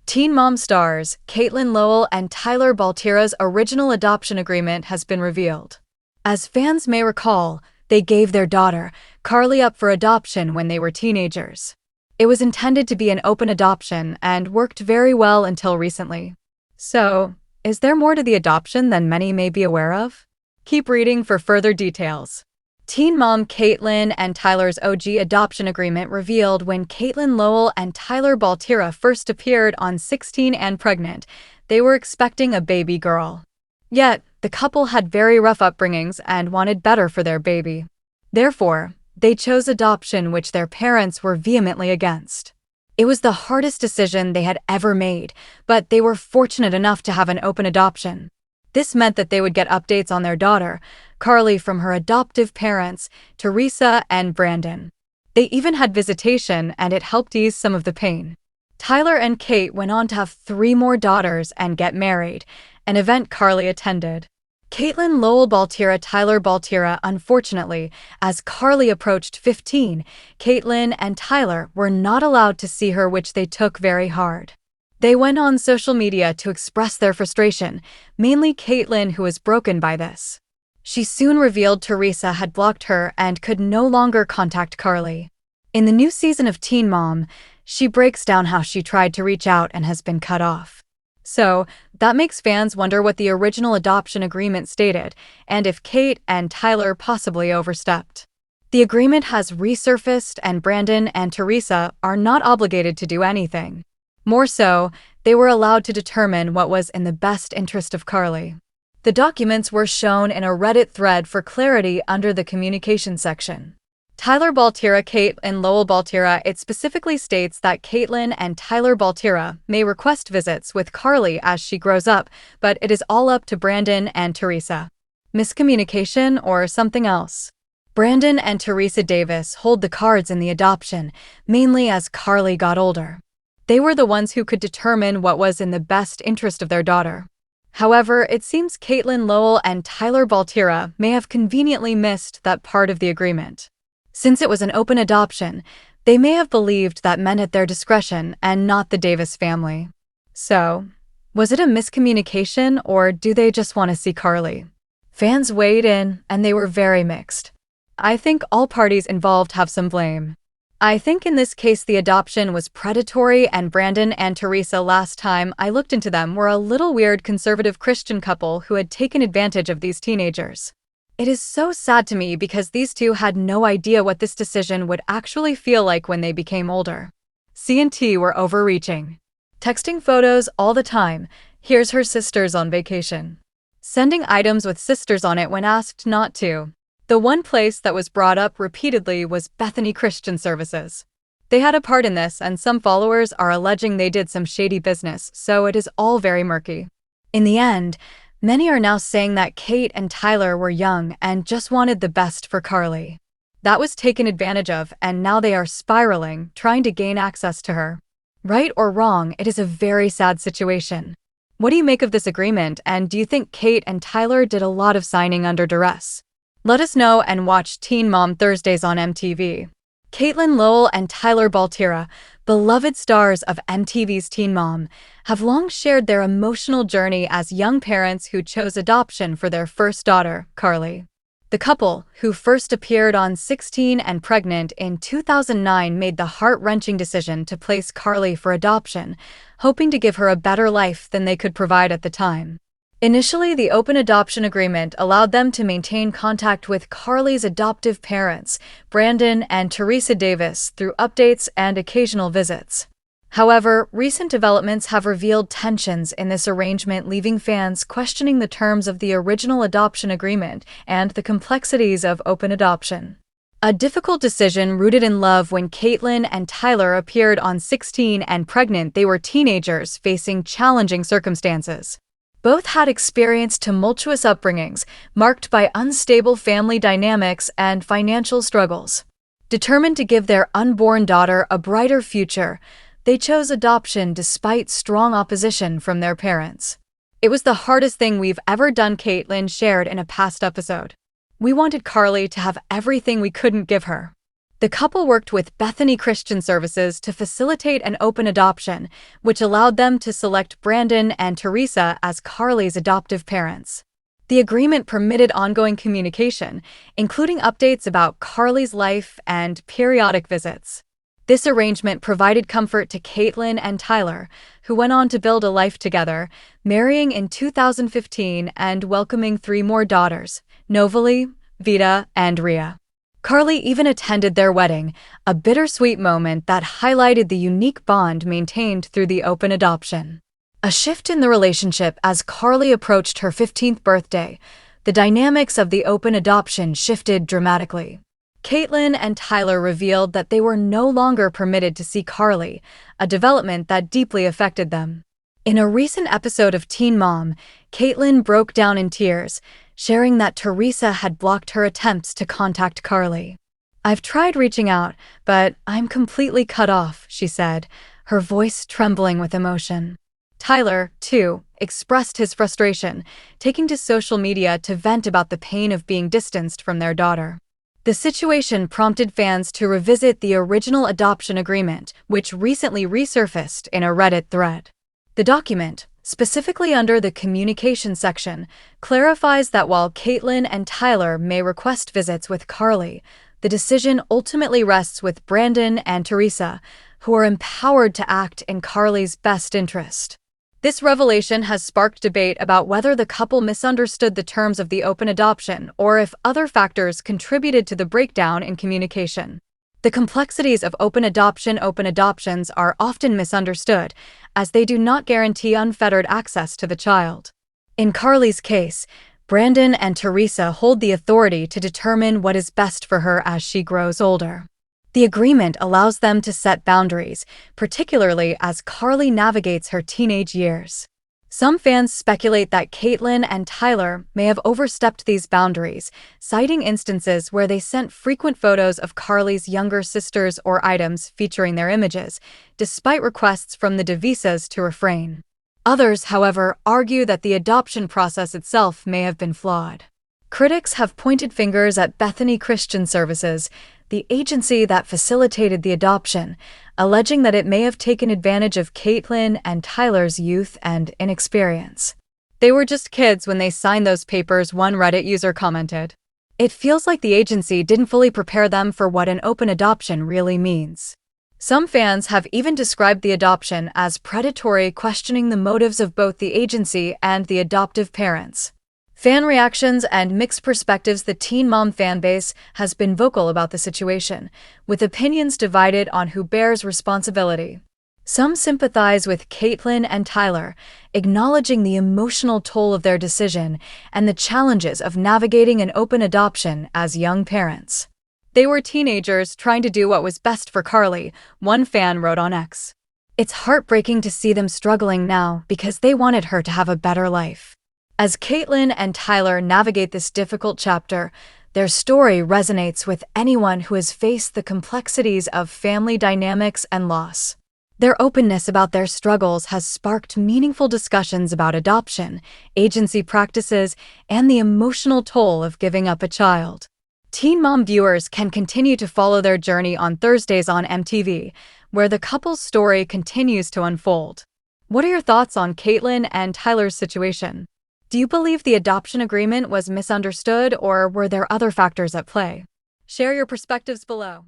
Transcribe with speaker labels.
Speaker 1: Teen Mom stars Catelynn Lowell and Tyler Baltira's original adoption agreement has been revealed. As fans may recall, they gave their daughter, Carly, up for adoption when they were teenagers. It was intended to be an open adoption and worked very well until recently. So, is there more to the adoption than many may be aware of? Keep reading for further details. Teen mom Catelynn and Tyler's OG adoption agreement revealed when Catelynn Lowell and Tyler Baltira first appeared on 16 and Pregnant. They were expecting a baby girl. Yet, the couple had very rough upbringings and wanted better for their baby. Therefore, they chose adoption, which their parents were vehemently against. It was the hardest decision they had ever made, but they were fortunate enough to have an open adoption. This meant that they would get updates on their daughter, Carly, from her adoptive parents, Teresa and Brandon. They even had visitation, and it helped ease some of the pain. Tyler and Kate went on to have 3 more daughters and get married, an event Carly attended. Catelynn Lowell Baltira Tyler Baltira. Unfortunately, as Carly approached 15, Catelynn and Tyler were not allowed to see her, which they took very hard. They went on social media to express their frustration, mainly Catelynn, who was broken by this. She soon revealed Teresa had blocked her and could no longer contact Carly. In the new season of Teen Mom, she breaks down how she tried to reach out and has been cut off. So, that makes fans wonder what the original adoption agreement stated, and if Kate and Tyler possibly overstepped. The agreement has resurfaced, and Brandon and Teresa are not obligated to do anything. More so, they were allowed to determine what was in the best interest of Carly. The documents were shown in a Reddit thread for clarity under the communication section. Tyler Baltira, Catelynn Lowell Baltira. It specifically states that Catelynn and Tyler Baltira may request visits with Carly as she grows up, but it is all up to Brandon and Teresa. Miscommunication or something else? Brandon and Teresa Davis hold the cards in the adoption, mainly as Carly got older. They were the ones who could determine what was in the best interest of their daughter. However, it seems Catelynn Lowell and Tyler Baltira may have conveniently missed that part of the agreement. Since it was an open adoption, they may have believed that meant at their discretion and not the Davis family. So, was it a miscommunication, or do they just want to see Carly? Fans weighed in, and they were very mixed. I think all parties involved have some blame. I think in this case the adoption was predatory, and Brandon and Teresa, last time I looked into them, were a little weird conservative Christian couple who had taken advantage of these teenagers. It is so sad to me because these two had no idea what this decision would actually feel like when they became older. C&T were overreaching. Texting photos all the time. Here's her sisters on vacation. Sending items with sisters on it when asked not to. The one place that was brought up repeatedly was Bethany Christian Services. They had a part in this, and some followers are alleging they did some shady business, so it is all very murky. In the end, many are now saying that Kate and Tyler were young and just wanted the best for Carly. That was taken advantage of, and now they are spiraling, trying to gain access to her. Right or wrong, it is a very sad situation. What do you make of this agreement, and do you think Kate and Tyler did a lot of signing under duress? Let us know and watch Teen Mom Thursdays on MTV. Catelynn Lowell and Tyler Baltira, beloved stars of MTV's Teen Mom, have long shared their emotional journey as young parents who chose adoption for their first daughter, Carly. The couple, who first appeared on 16 and Pregnant in 2009, made the heart-wrenching decision to place Carly for adoption, hoping to give her a better life than they could provide at the time. Initially, the open adoption agreement allowed them to maintain contact with Carly's adoptive parents, Brandon and Teresa Davis, through updates and occasional visits. However, recent developments have revealed tensions in this arrangement, leaving fans questioning the terms of the original adoption agreement and the complexities of open adoption. A difficult decision rooted in love. When Catelynn and Tyler appeared on 16 and Pregnant, they were teenagers facing challenging circumstances. Both had experienced tumultuous upbringings, marked by unstable family dynamics and financial struggles. Determined to give their unborn daughter a brighter future, they chose adoption despite strong opposition from their parents. It was the hardest thing we've ever done, Catelynn shared in a past episode. We wanted Carly to have everything we couldn't give her. The couple worked with Bethany Christian Services to facilitate an open adoption, which allowed them to select Brandon and Teresa as Carly's adoptive parents. The agreement permitted ongoing communication, including updates about Carly's life and periodic visits. This arrangement provided comfort to Catelynn and Tyler, who went on to build a life together, marrying in 2015 and welcoming 3 more daughters, Novalee, Vita, and Rhea. Carly even attended their wedding, a bittersweet moment that highlighted the unique bond maintained through the open adoption. A shift in the relationship as Carly approached her 15th birthday, the dynamics of the open adoption shifted dramatically. Catelynn and Tyler revealed that they were no longer permitted to see Carly, a development that deeply affected them. In a recent episode of Teen Mom, Catelynn broke down in tears, sharing that Teresa had blocked her attempts to contact Carly. "I've tried reaching out, but I'm completely cut off," she said, her voice trembling with emotion. Tyler, too, expressed his frustration, taking to social media to vent about the pain of being distanced from their daughter. The situation prompted fans to revisit the original adoption agreement, which recently resurfaced in a Reddit thread. The document, specifically under the communication section, clarifies that while Catelynn and Tyler may request visits with Carly, the decision ultimately rests with Brandon and Teresa, who are empowered to act in Carly's best interest. This revelation has sparked debate about whether the couple misunderstood the terms of the open adoption or if other factors contributed to the breakdown in communication. The complexities of open adoptions are often misunderstood, as they do not guarantee unfettered access to the child. In Carly's case, Brandon and Teresa hold the authority to determine what is best for her as she grows older. The agreement allows them to set boundaries, particularly as Carly navigates her teenage years. Some fans speculate that Catelynn and Tyler may have overstepped these boundaries, citing instances where they sent frequent photos of Carly's younger sisters or items featuring their images, despite requests from the DeVisas to refrain. Others, however, argue that the adoption process itself may have been flawed. Critics have pointed fingers at Bethany Christian Services, the agency that facilitated the adoption, alleging that it may have taken advantage of Catelynn and Tyler's youth and inexperience. "They were just kids when they signed those papers," one Reddit user commented. It feels like the agency didn't fully prepare them for what an open adoption really means. Some fans have even described the adoption as predatory, questioning the motives of both the agency and the adoptive parents. Fan reactions and mixed perspectives. The Teen Mom fanbase has been vocal about the situation, with opinions divided on who bears responsibility. Some sympathize with Catelynn and Tyler, acknowledging the emotional toll of their decision and the challenges of navigating an open adoption as young parents. "They were teenagers trying to do what was best for Carly," one fan wrote on X. "It's heartbreaking to see them struggling now because they wanted her to have a better life." As Catelynn and Tyler navigate this difficult chapter, their story resonates with anyone who has faced the complexities of family dynamics and loss. Their openness about their struggles has sparked meaningful discussions about adoption, agency practices, and the emotional toll of giving up a child. Teen Mom viewers can continue to follow their journey on Thursdays on MTV, where the couple's story continues to unfold. What are your thoughts on Catelynn and Tyler's situation? Do you believe the adoption agreement was misunderstood, or were there other factors at play? Share your perspectives below.